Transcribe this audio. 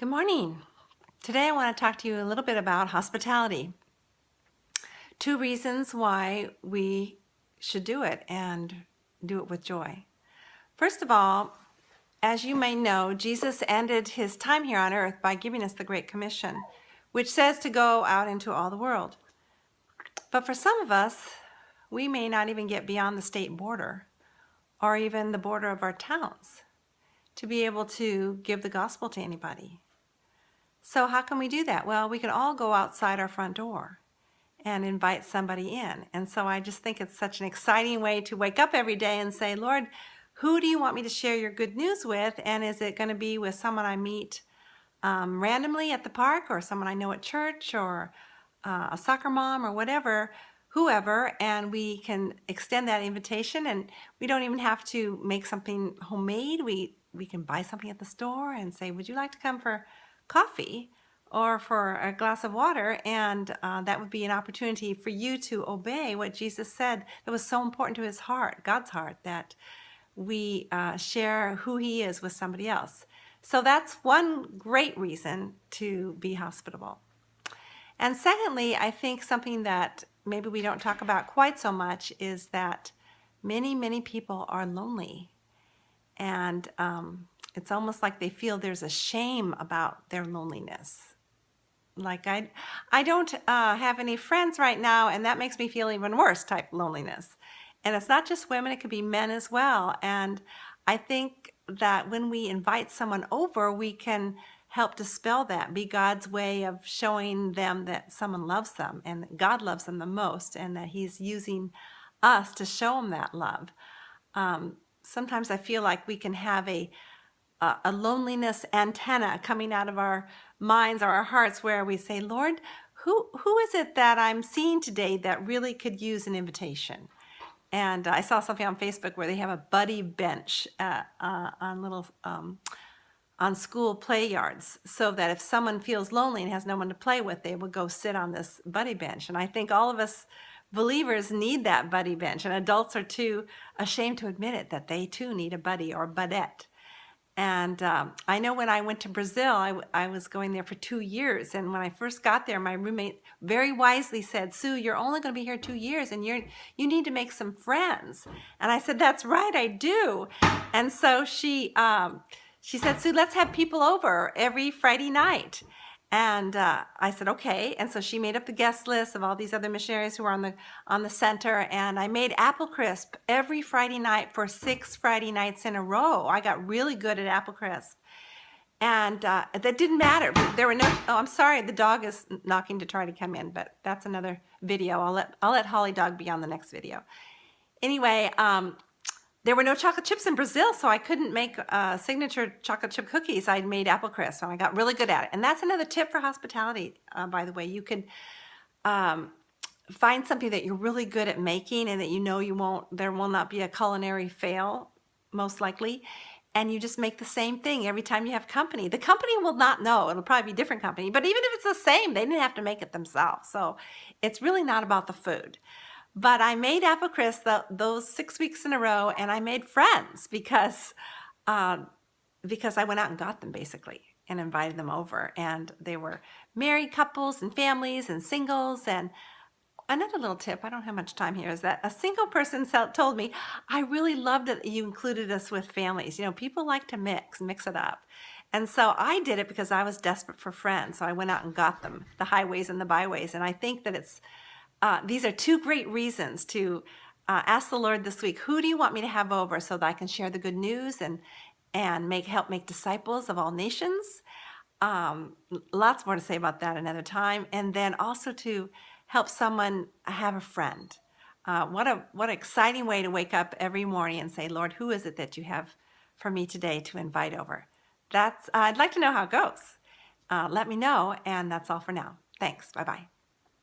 Good morning. Today I want to talk to you a little bit about hospitality. 2 reasons why we should do it and do it with joy. First of all, as you may know, Jesus ended his time here on earth by giving us the Great Commission, which says to go out into all the world. But for some of us, we may not even get beyond the state border or even the border of our towns to be able to give the gospel to anybody. So how can we do that? Well, we can all go outside our front door and invite somebody in. And so I just think it's such an exciting way to wake up every day and say, Lord, who do you want me to share your good news with? And is it going to be with someone I meet randomly at the park, or someone I know at church, or a soccer mom, or whatever, whoever, and we can extend that invitation, and we don't even have to make something homemade. We can buy something at the store and say, would you like to come for coffee or for a glass of water? And that would be an opportunity for you to obey what Jesus said that was so important to his heart, God's heart, that we share who he is with somebody else. So that's one great reason to be hospitable. And secondly, I think something that maybe we don't talk about quite so much is that many people are lonely. And it's almost like they feel there's a shame about their loneliness. Like I don't have any friends right now, and that makes me feel even worse type loneliness. And it's not just women, it could be men as well. And I think that when we invite someone over, we can help dispel that, be God's way of showing them that someone loves them and that God loves them the most, and that he's using us to show them that love. Sometimes I feel like we can have a loneliness antenna coming out of our minds or our hearts, where we say, Lord, who is it that I'm seeing today that really could use an invitation? And I saw something on Facebook where they have a buddy bench on little on school play yards, so that if someone feels lonely and has no one to play with, they would go sit on this buddy bench. And I think all of us believers need that buddy bench, and adults are too ashamed to admit it, that they too need a buddy or budette. And I know when I went to Brazil, I was going there for 2 years. And when I first got there, my roommate very wisely said, Sue, you're only going to be here 2 years, and you need to make some friends. And I said, that's right, I do. And so she said, Sue, let's have people over every Friday night. And I said, okay. And so she made up the guest list of all these other missionaries who were on the center. And I made apple crisp every Friday night for 6 Friday nights in a row. I got really good at apple crisp. And that didn't matter. There were no, oh, I'm sorry, the dog is knocking to try to come in, but that's another video. I'll let Holly Dog be on the next video. Anyway, there were no chocolate chips in Brazil, so I couldn't make signature chocolate chip cookies. I made apple crisp, and I got really good at it. And that's another tip for hospitality, by the way. You can find something that you're really good at making, and that you know there will not be a culinary fail, most likely. And you just make the same thing every time you have company. The company will not know. It'll probably be a different company. But even if it's the same, they didn't have to make it themselves. So it's really not about the food. But I made apple crisp those 6 weeks in a row, and I made friends because I went out and got them, basically, and invited them over. And they were married couples and families and singles. And another little tip, I don't have much time here, is that a single person told me, I really loved it that you included us with families. You know, people like to mix it up. And so I did it because I was desperate for friends. So I went out and got them, the highways and the byways. And I think that these are 2 great reasons to ask the Lord this week, who do you want me to have over so that I can share the good news and help make disciples of all nations? Lots more to say about that another time. And then also to help someone have a friend. What an exciting way to wake up every morning and say, Lord, who is it that you have for me today to invite over? I'd like to know how it goes. Let me know, and that's all for now. Thanks. Bye-bye.